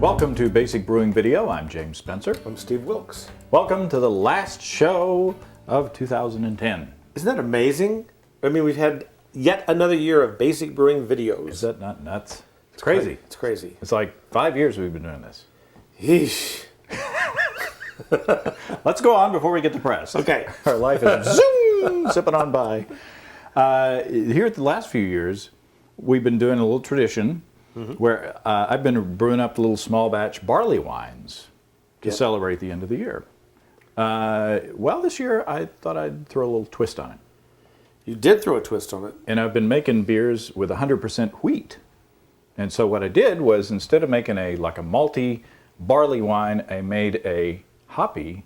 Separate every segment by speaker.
Speaker 1: Welcome to Basic Brewing Video. I'm James Spencer.
Speaker 2: I'm Steve Wilkes.
Speaker 1: Welcome to the last show of 2010.
Speaker 2: Isn't that amazing? I mean, we've had yet another year of Basic Brewing videos.
Speaker 1: Is that not nuts? It's crazy.
Speaker 2: It's crazy.
Speaker 1: It's like 5 years we've been doing this.
Speaker 2: Yeesh.
Speaker 1: Let's go on before we get depressed.
Speaker 2: Okay.
Speaker 1: Our life is zoom, sipping on by. Here at the last few years, we've been doing a little tradition where I've been brewing up little small batch barley wines to celebrate the end of the year. Well, this year I thought I'd throw a little twist on it.
Speaker 2: You did throw a twist on it.
Speaker 1: And I've been making beers with 100% wheat. And so what I did was, instead of making a malty barley wine, I made a hoppy,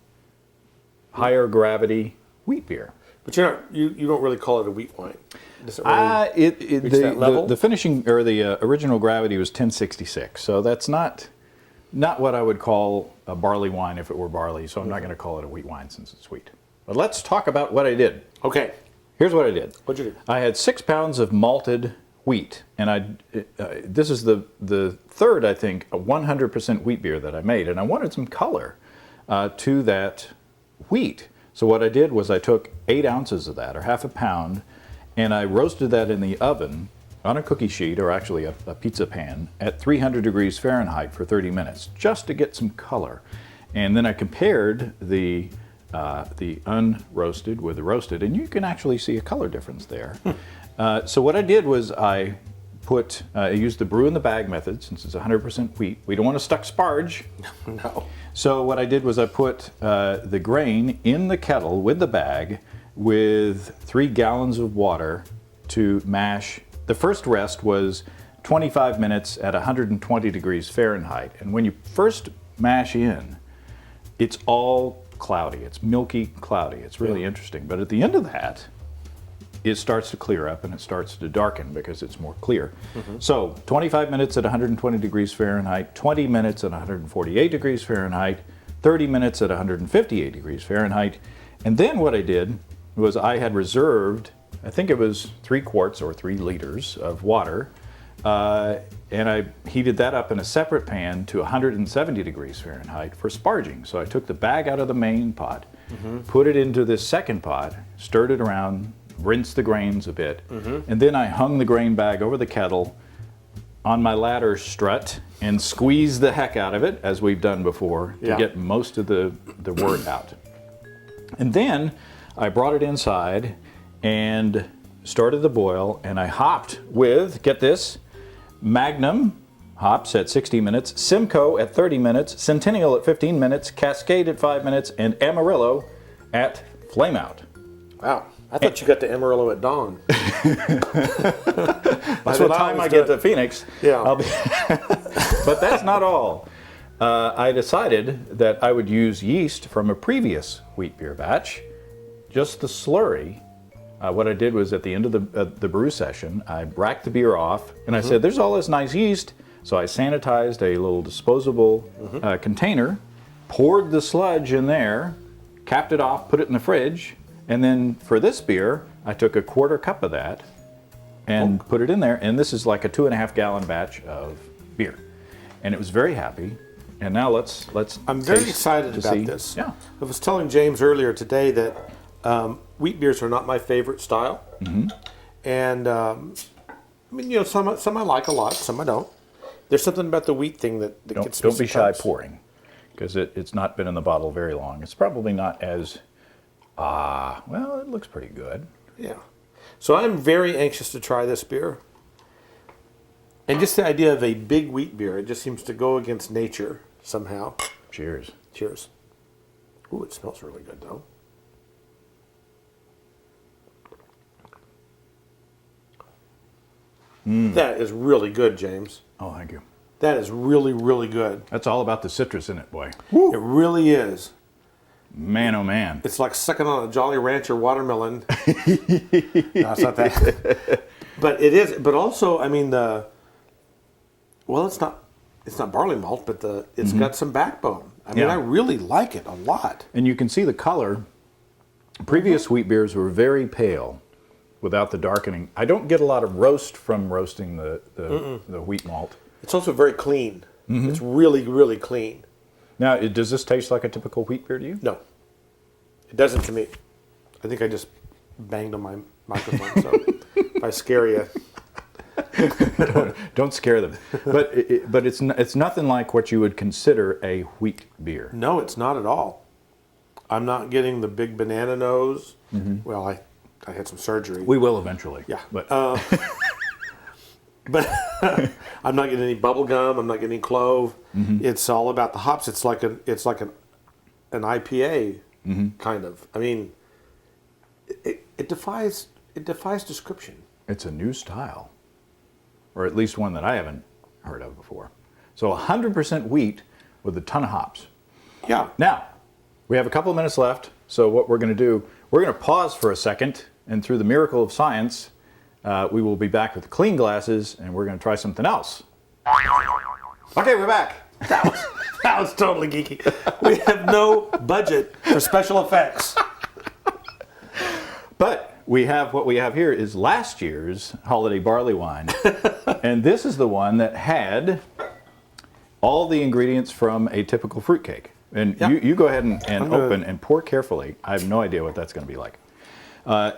Speaker 1: higher gravity wheat beer.
Speaker 2: But you don't really call it a wheat wine. Does it really reach that level?
Speaker 1: The finishing, or the original gravity was 1066. So that's not what I would call a barley wine if it were barley. So I'm not going to call it a wheat wine since it's wheat. But let's talk about what I did.
Speaker 2: Okay.
Speaker 1: Here's what I did.
Speaker 2: What'd you do?
Speaker 1: I had 6 pounds of malted wheat, and this is the third, I think, 100% wheat beer that I made, and I wanted some color to that wheat. So what I did was I took 8 ounces of that, or half a pound, and I roasted that in the oven on a cookie sheet, or actually a pizza pan, at 300 degrees Fahrenheit for 30 minutes, just to get some color. And then I compared the unroasted with the roasted, and you can actually see a color difference there. So what I did was I used the brew in the bag method, since it's 100% wheat. We don't want to stuck sparge.
Speaker 2: No.
Speaker 1: So what I did was I put the grain in the kettle with the bag with 3 gallons of water to mash. The first rest was 25 minutes at 120 degrees Fahrenheit. And when you first mash in, it's all cloudy. It's milky cloudy. It's really interesting. But at the end of that, it starts to clear up and it starts to darken because it's more clear. So 25 minutes at 120 degrees Fahrenheit, 20 minutes at 148 degrees Fahrenheit, 30 minutes at 158 degrees Fahrenheit. And then what I did was I had reserved, I think it was 3 quarts or 3 liters of water, and I heated that up in a separate pan to 170 degrees Fahrenheit for sparging. So I took the bag out of the main pot, put it into this second pot, stirred it around, rinsed the grains a bit, and then I hung the grain bag over the kettle on my ladder strut and squeezed the heck out of it, as we've done before, to get most of the wort out. And then I brought it inside and started the boil, and I hopped with, get this, Magnum hops at 60 minutes, Simcoe at 30 minutes, Centennial at 15 minutes, Cascade at 5 minutes, and Amarillo at flame out.
Speaker 2: Wow. I thought you got to Amarillo at dawn.
Speaker 1: By the time I get to Phoenix, I'll be but that's not all. I decided that I would use yeast from a previous wheat beer batch, just the slurry. What I did was, at the end of the brew session, I racked the beer off, and I said, there's all this nice yeast. So I sanitized a little disposable container, poured the sludge in there, capped it off, put it in the fridge, and then for this beer, I took a 1/4 cup of that and put it in there, and this is like a 2.5 gallon batch of beer. And it was very happy. And now let's
Speaker 2: I'm very excited about this.
Speaker 1: Yeah.
Speaker 2: I was telling James earlier today that wheat beers are not my favorite style. And I mean, you know, some I like a lot, some I don't. There's something about the wheat thing that gets me.
Speaker 1: Don't be shy pouring, because it's not been in the bottle very long. It's probably not as, well, it looks pretty good.
Speaker 2: Yeah. So I'm very anxious to try this beer. And just the idea of a big wheat beer, it just seems to go against nature somehow.
Speaker 1: Cheers.
Speaker 2: Cheers. Ooh, it smells really good, though. That is really good, James.
Speaker 1: Oh, thank you.
Speaker 2: That is really, really good.
Speaker 1: That's all about the citrus in it, boy.
Speaker 2: Woo. It really is.
Speaker 1: Man, oh man.
Speaker 2: It's like sucking on a Jolly Rancher watermelon. No, it's not that. But it is. But also, I mean, it's not barley malt, but it's got some backbone. I mean, I really like it a lot.
Speaker 1: And you can see the color. Previous wheat beers were very pale without the darkening. I don't get a lot of roast from roasting the wheat malt.
Speaker 2: It's also very clean. It's really, really clean.
Speaker 1: Now, does this taste like a typical wheat beer to you?
Speaker 2: No, it doesn't to me. I think I just banged on my microphone, so if I scare you.
Speaker 1: Don't scare them. But it's nothing like what you would consider a wheat beer.
Speaker 2: No, it's not at all. I'm not getting the big banana nose. Well, I had some surgery.
Speaker 1: We will eventually.
Speaker 2: Yeah.
Speaker 1: But
Speaker 2: But I'm not getting any bubble gum. I'm not getting clove. It's all about the hops. It's like an IPA kind of. I mean, it defies description.
Speaker 1: it's a new style, or at least one that I haven't heard of before. So 100% wheat with a ton of hops.
Speaker 2: Yeah.
Speaker 1: Now, we have a couple of minutes left. So what we're going to do, we're going to pause for a second, and through the miracle of science, we will be back with clean glasses, and we're going to try something else. Okay, we're back.
Speaker 2: That was totally geeky. We have no budget for special effects.
Speaker 1: But what we have here is last year's holiday barley wine. And this is the one that had all the ingredients from a typical fruitcake. And you go ahead and open and pour carefully. I have no idea what that's going to be like.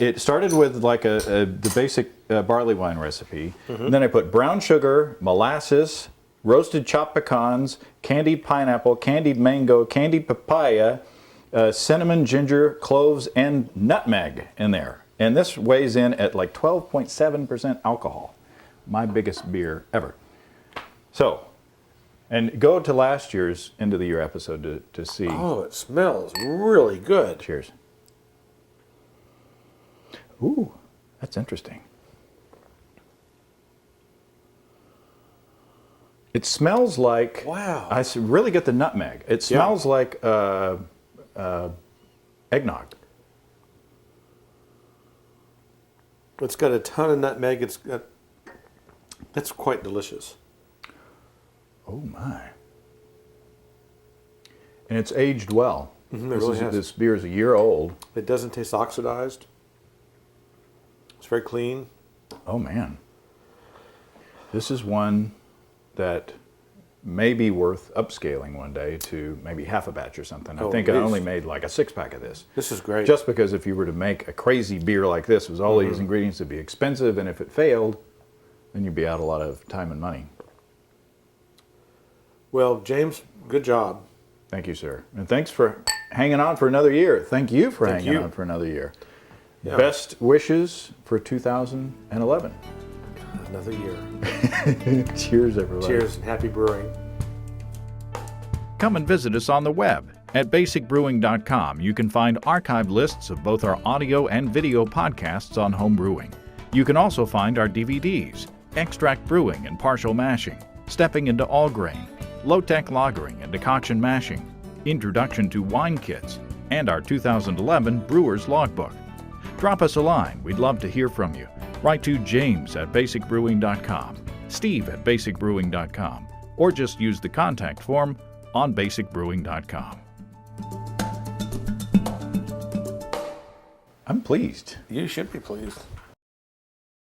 Speaker 1: It started with like the basic barley wine recipe. And then I put brown sugar, molasses, roasted chopped pecans, candied pineapple, candied mango, candied papaya, cinnamon, ginger, cloves, and nutmeg in there. And this weighs in at like 12.7% alcohol. My biggest beer ever. So, and go to last year's end of the year episode to see.
Speaker 2: Oh, it smells really good.
Speaker 1: Cheers. Ooh, that's interesting. It smells like...
Speaker 2: Wow.
Speaker 1: I really get the nutmeg. It smells like eggnog.
Speaker 2: It's got a ton of nutmeg. That's quite delicious.
Speaker 1: Oh my. And it's aged well.
Speaker 2: It really has.
Speaker 1: This beer is a year old.
Speaker 2: It doesn't taste oxidized. It's very clean.
Speaker 1: Oh man. This is one that may be worth upscaling one day to maybe half a batch or something. I think I only made like a 6-pack of this.
Speaker 2: This is great.
Speaker 1: Just because if you were to make a crazy beer like this with all these ingredients, it'd be expensive, and if it failed, then you'd be out a lot of time and money.
Speaker 2: Well, James, good job.
Speaker 1: Thank you, sir. And thanks for hanging on for another year. Thank you for hanging on for another year. Yeah. Best wishes for 2011.
Speaker 2: Another year.
Speaker 1: Cheers, everyone.
Speaker 2: Cheers and happy brewing.
Speaker 3: Come and visit us on the web at basicbrewing.com. You can find archived lists of both our audio and video podcasts on home brewing. You can also find our DVDs, Extract Brewing and Partial Mashing, Stepping into All Grain, Low-Tech Lagering and Decoction Mashing, Introduction to Wine Kits, and our 2011 Brewer's Logbook. Drop us a line. We'd love to hear from you. Write to James at basicbrewing.com, Steve at basicbrewing.com, or just use the contact form on basicbrewing.com.
Speaker 1: I'm pleased.
Speaker 2: You should be pleased.